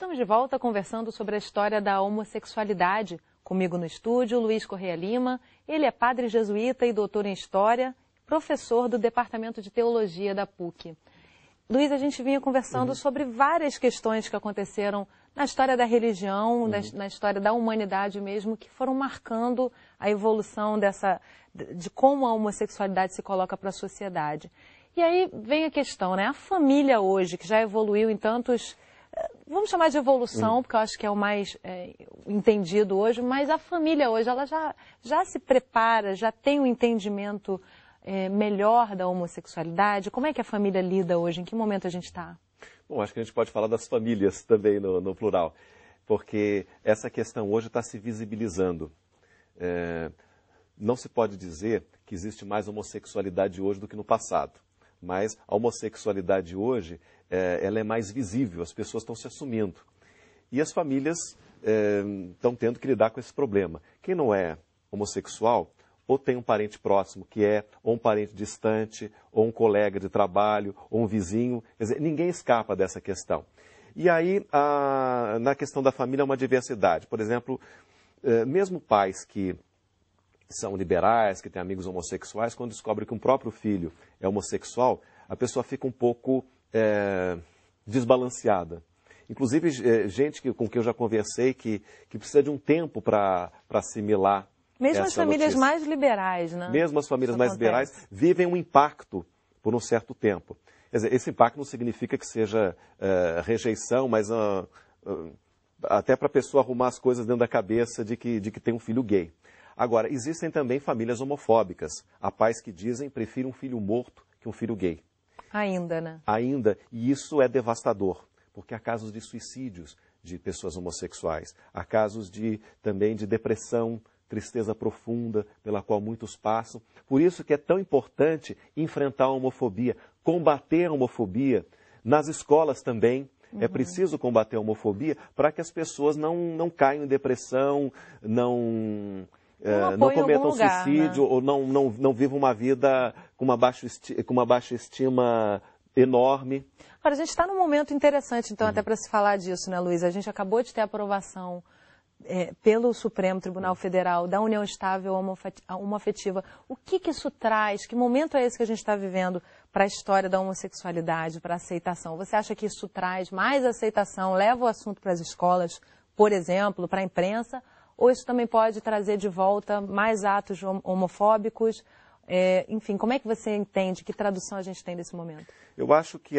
estamos de volta conversando sobre a história da homossexualidade. Comigo no estúdio, Luiz Correia Lima. Ele é padre jesuíta e doutor em História, professor do Departamento de Teologia da PUC. Luiz, a gente vinha conversando sobre várias questões que aconteceram na história da religião, na história da humanidade mesmo, que foram marcando a evolução de como a homossexualidade se coloca para a sociedade. E aí vem a questão, né? A família hoje, que já evoluiu em tantos... Vamos chamar de evolução, porque eu acho que é o mais entendido hoje, mas a família hoje, ela já se prepara, já tem um entendimento melhor da homossexualidade. Como é que a família lida hoje? Em que momento a gente está? Bom, acho que a gente pode falar das famílias também no plural, porque essa questão hoje está se visibilizando. Não se pode dizer que existe mais homossexualidade hoje do que no passado, mas a homossexualidade hoje ela é mais visível, as pessoas estão se assumindo. E as famílias estão tendo que lidar com esse problema. Quem não é homossexual, ou tem um parente próximo que é, ou um parente distante, ou um colega de trabalho, ou um vizinho. Quer dizer, ninguém escapa dessa questão. E aí, na questão da família, há uma diversidade. Por exemplo, mesmo pais que são liberais, que têm amigos homossexuais, quando descobrem que um próprio filho é homossexual, a pessoa fica um pouco desbalanceada. Inclusive, gente com quem eu já conversei que precisa de um tempo para assimilar. Mesmo as famílias mais liberais, né? Mesmo as famílias mais liberais vivem um impacto por um certo tempo. Quer dizer, esse impacto não significa que seja rejeição, mas até para a pessoa arrumar as coisas dentro da cabeça de que tem um filho gay. Agora, existem também famílias homofóbicas. Há pais que dizem prefiro um filho morto que um filho gay. Ainda, né? Ainda, e isso é devastador, porque há casos de suicídios de pessoas homossexuais, há casos também de depressão, tristeza profunda pela qual muitos passam. Por isso que é tão importante enfrentar a homofobia, combater a homofobia nas escolas também. É preciso combater a homofobia para que as pessoas não caiam em depressão, não cometam suicídio, né? Ou não vivam uma vida com uma baixa estima enorme. Agora, a gente está num momento interessante, então, até para se falar disso, né, Luiz? A gente acabou de ter a aprovação pelo Supremo Tribunal Federal da união estável homoafetiva. O que isso traz? Que momento é esse que a gente está vivendo para a história da homossexualidade, para a aceitação? Você acha que isso traz mais aceitação, leva o assunto para as escolas, por exemplo, para a imprensa? Ou isso também pode trazer de volta mais atos homofóbicos? Enfim, como é que você entende? Que tradução a gente tem desse momento? Eu acho que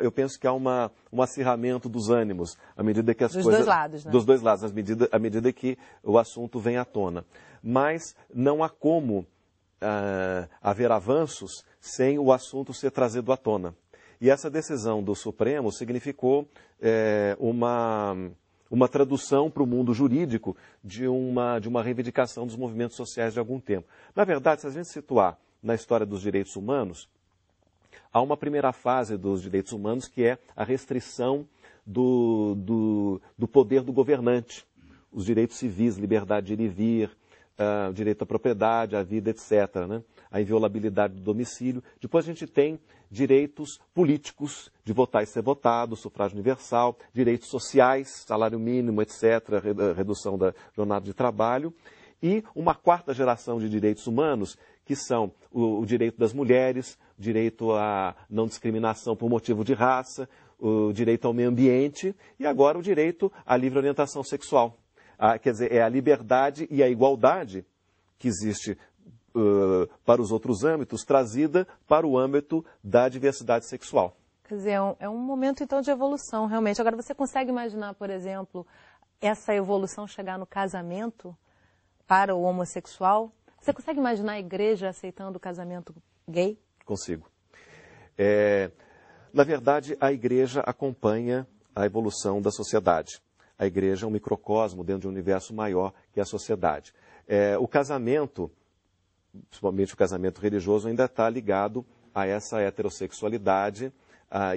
eu penso que há um acirramento dos ânimos, à medida que as coisas... Dos dois lados, né? Dos dois lados, à medida que o assunto vem à tona. Mas não há como haver avanços sem o assunto ser trazido à tona. E essa decisão do Supremo significou uma tradução para o mundo jurídico de uma reivindicação dos movimentos sociais de algum tempo. Na verdade, se a gente situar na história dos direitos humanos, há uma primeira fase dos direitos humanos que é a restrição do poder do governante, os direitos civis, liberdade de ir e vir, direito à propriedade, à vida, etc., né? A inviolabilidade do domicílio. Depois a gente tem direitos políticos, de votar e ser votado, sufrágio universal, direitos sociais, salário mínimo, etc., redução da jornada de trabalho, e uma quarta geração de direitos humanos, que são o direito das mulheres, direito à não discriminação por motivo de raça, o direito ao meio ambiente e agora o direito à livre orientação sexual. Quer dizer, é a liberdade e a igualdade que existe para os outros âmbitos, trazida para o âmbito da diversidade sexual. Quer dizer, é um momento, então, de evolução, realmente. Agora, você consegue imaginar, por exemplo, essa evolução chegar no casamento para o homossexual? Você consegue imaginar a igreja aceitando o casamento gay? Consigo. Na verdade, a igreja acompanha a evolução da sociedade. A igreja é um microcosmo dentro de um universo maior que a sociedade. O casamento, principalmente o casamento religioso, ainda está ligado a essa heterossexualidade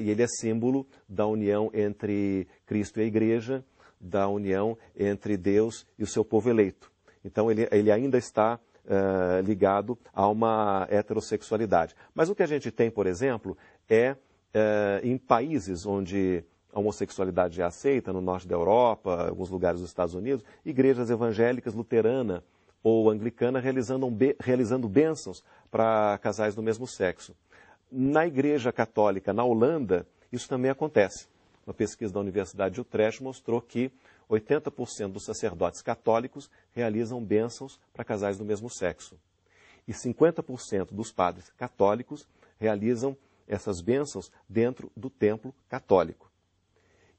e ele é símbolo da união entre Cristo e a igreja, da união entre Deus e o seu povo eleito. Então, ele ainda está ligado a uma heterossexualidade. Mas o que a gente tem, por exemplo, em países onde a homossexualidade é aceita no norte da Europa, alguns lugares dos Estados Unidos, igrejas evangélicas, luterana ou anglicana realizando bênçãos para casais do mesmo sexo. Na Igreja Católica, na Holanda, isso também acontece. Uma pesquisa da Universidade de Utrecht mostrou que 80% dos sacerdotes católicos realizam bênçãos para casais do mesmo sexo. E 50% dos padres católicos realizam essas bênçãos dentro do templo católico.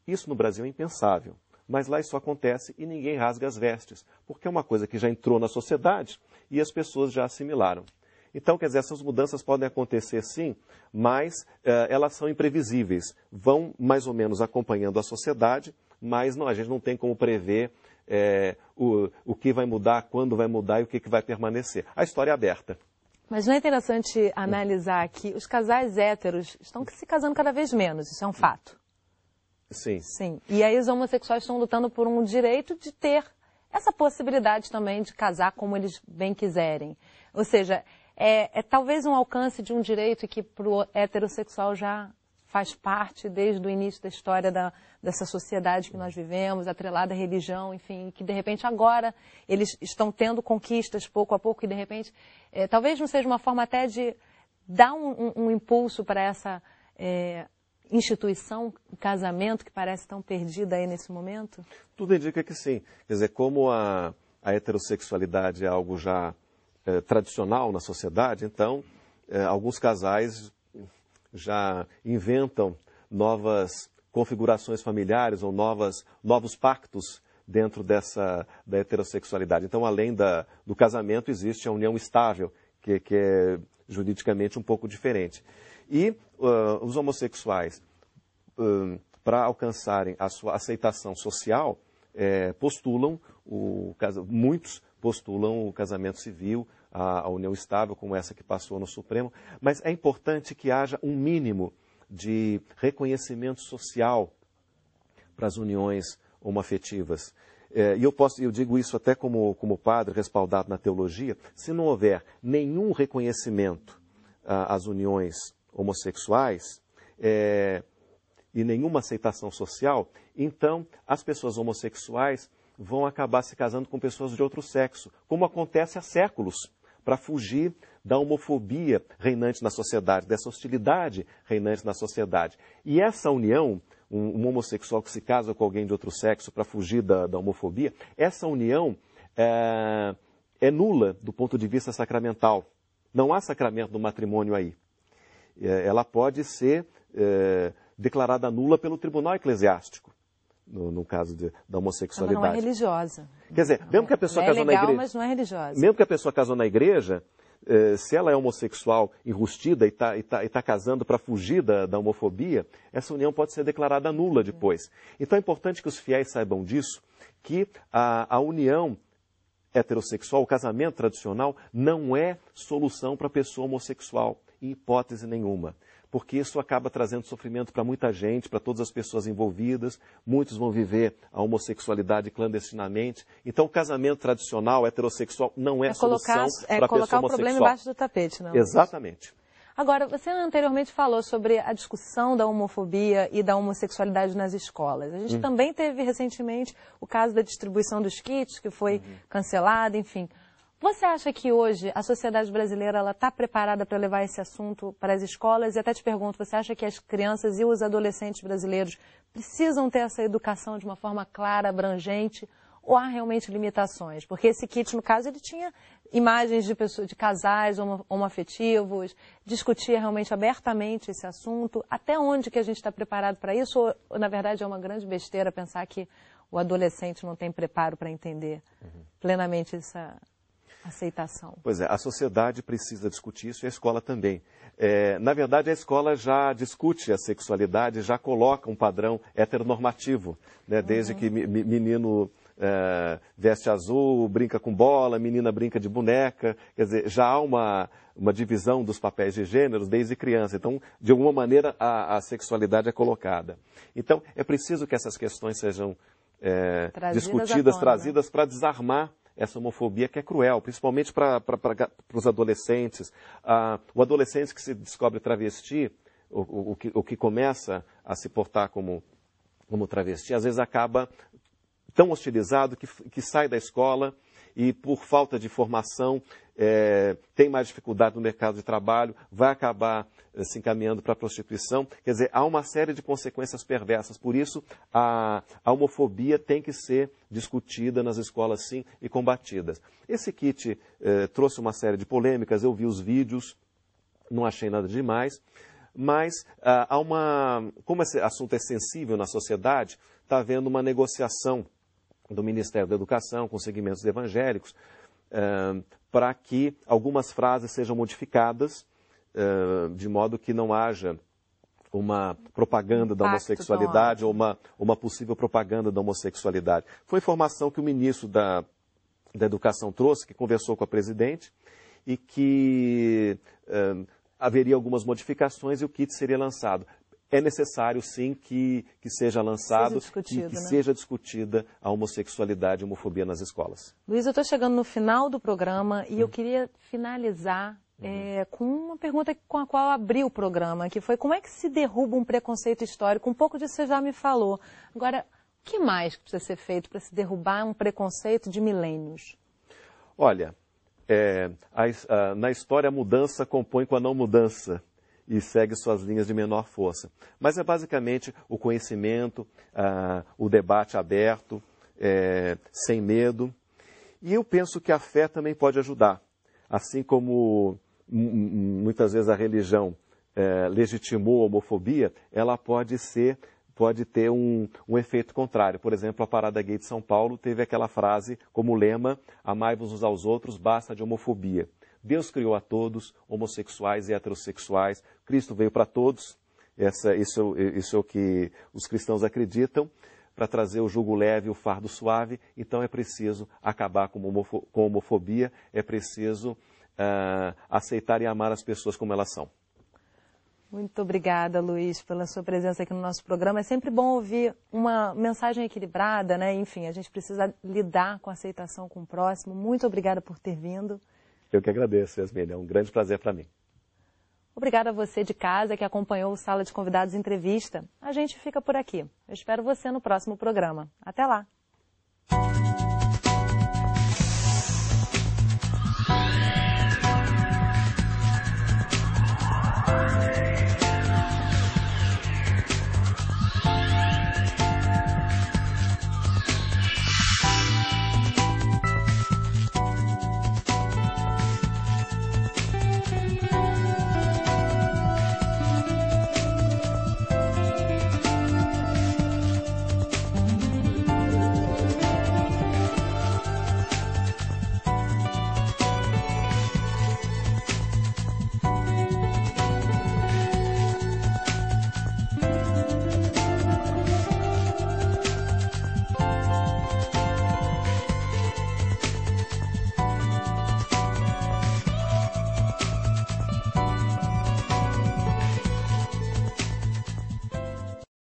Isso no Brasil é impensável, mas lá isso acontece e ninguém rasga as vestes, porque é uma coisa que já entrou na sociedade e as pessoas já assimilaram. Então, quer dizer, essas mudanças podem acontecer sim, mas elas são imprevisíveis, vão mais ou menos acompanhando a sociedade, mas não, a gente não tem como prever o que vai mudar, quando vai mudar e o que vai permanecer. A história é aberta. Mas não é interessante analisar que os casais héteros estão se casando cada vez menos, isso é um fato. Sim. Sim. E aí os homossexuais estão lutando por um direito de ter essa possibilidade também de casar como eles bem quiserem. Ou seja, é talvez um alcance de um direito que para o heterossexual já faz parte desde o início da história dessa sociedade que nós vivemos, atrelada à religião, enfim, que de repente agora eles estão tendo conquistas pouco a pouco e de repente talvez não seja uma forma até de dar um impulso para essa instituição, o casamento que parece tão perdida aí nesse momento? Tudo indica que sim. Quer dizer, como a heterossexualidade é algo já tradicional na sociedade, então alguns casais já inventam novas configurações familiares ou novos pactos dentro da heterossexualidade. Então, além do casamento, existe a união estável, que é juridicamente um pouco diferente. E os homossexuais, para alcançarem a sua aceitação social, muitos postulam o casamento civil, a união estável, como essa que passou no Supremo, mas é importante que haja um mínimo de reconhecimento social para as uniões homoafetivas. E eu digo isso até como padre, respaldado na teologia, se não houver nenhum reconhecimento às uniões homossexuais e nenhuma aceitação social, então as pessoas homossexuais vão acabar se casando com pessoas de outro sexo, como acontece há séculos, para fugir da homofobia reinante na sociedade, dessa hostilidade reinante na sociedade. E essa união, um homossexual que se casa com alguém de outro sexo para fugir da homofobia, essa união é nula do ponto de vista sacramental. Não há sacramento do matrimônio aí. Ela pode ser declarada nula pelo tribunal eclesiástico. No caso da homossexualidade. Ela não é religiosa. Quer dizer, mesmo que a pessoa casou na igreja, mas não é religiosa. Mesmo que a pessoa casou na igreja, se ela é homossexual enrustida e tá casando para fugir da homofobia, essa união pode ser declarada nula depois. Então é importante que os fiéis saibam disso, que a união heterossexual, o casamento tradicional, não é solução para a pessoa homossexual, em hipótese nenhuma. Porque isso acaba trazendo sofrimento para muita gente, para todas as pessoas envolvidas. Muitos vão viver a homossexualidade clandestinamente. Então, o casamento tradicional, heterossexual, não é solução para a pessoa homossexual. É colocar o problema embaixo do tapete, não? Exatamente. Agora, você anteriormente falou sobre a discussão da homofobia e da homossexualidade nas escolas. A gente também teve recentemente o caso da distribuição dos kits, que foi cancelada, enfim. Você acha que hoje a sociedade brasileira está preparada para levar esse assunto para as escolas? E até te pergunto, você acha que as crianças e os adolescentes brasileiros precisam ter essa educação de uma forma clara, abrangente, ou há realmente limitações? Porque esse kit, no caso, ele tinha imagens de casais homoafetivos, discutia realmente abertamente esse assunto. Até onde que a gente está preparado para isso? Ou, na verdade, é uma grande besteira pensar que o adolescente não tem preparo para entender plenamente essa aceitação? Pois é, a sociedade precisa discutir isso e a escola também. Na verdade, a escola já discute a sexualidade, já coloca um padrão heteronormativo, né? Desde que menino veste azul, brinca com bola, menina brinca de boneca, quer dizer, já há uma divisão dos papéis de gêneros desde criança. Então, de alguma maneira, a sexualidade é colocada. Então, é preciso que essas questões sejam discutidas, trazidas para desarmar essa homofobia que é cruel, principalmente para os adolescentes. O adolescente que se descobre travesti, o que começa a se portar como como travesti, às vezes acaba tão hostilizado que sai da escola e, por falta de formação, tem mais dificuldade no mercado de trabalho, vai acabar se encaminhando para a prostituição. Quer dizer, há uma série de consequências perversas. Por isso, a homofobia tem que ser discutida nas escolas, sim, e combatida. Esse kit trouxe uma série de polêmicas, eu vi os vídeos, não achei nada demais, mas como esse assunto é sensível na sociedade, está havendo uma negociação do Ministério da Educação com segmentos evangélicos para que algumas frases sejam modificadas de modo que não haja uma propaganda da homossexualidade ou uma possível propaganda da homossexualidade. Foi informação que o ministro da Educação trouxe, que conversou com a presidente e que haveria algumas modificações e o kit seria lançado. É necessário, sim, que seja lançado e que seja discutida a homossexualidade e a homofobia nas escolas. Luiz, eu estou chegando no final do programa e eu queria finalizar com uma pergunta com a qual eu abri o programa, que foi como é que se derruba um preconceito histórico? Um pouco disso você já me falou. Agora, o que mais precisa ser feito para se derrubar um preconceito de milênios? Olha, na história a mudança compõe com a não mudança e segue suas linhas de menor força. Mas é basicamente o conhecimento, o debate aberto, sem medo. E eu penso que a fé também pode ajudar. Assim como muitas vezes a religião legitimou a homofobia, ela pode ter um efeito contrário. Por exemplo, a Parada Gay de São Paulo teve aquela frase como lema: amai-vos uns aos outros, basta de homofobia. Deus criou a todos, homossexuais e heterossexuais. Cristo veio para todos. Isso é o que os cristãos acreditam, para trazer o jugo leve e o fardo suave. Então é preciso acabar com a homofobia, é preciso aceitar e amar as pessoas como elas são. Muito obrigada, Luiz, pela sua presença aqui no nosso programa. É sempre bom ouvir uma mensagem equilibrada, né? Enfim, a gente precisa lidar com a aceitação com o próximo. Muito obrigada por ter vindo. Eu que agradeço, Yasmine. É um grande prazer para mim. Obrigada a você de casa que acompanhou o Sala de Convidados Entrevista. A gente fica por aqui. Eu espero você no próximo programa. Até lá!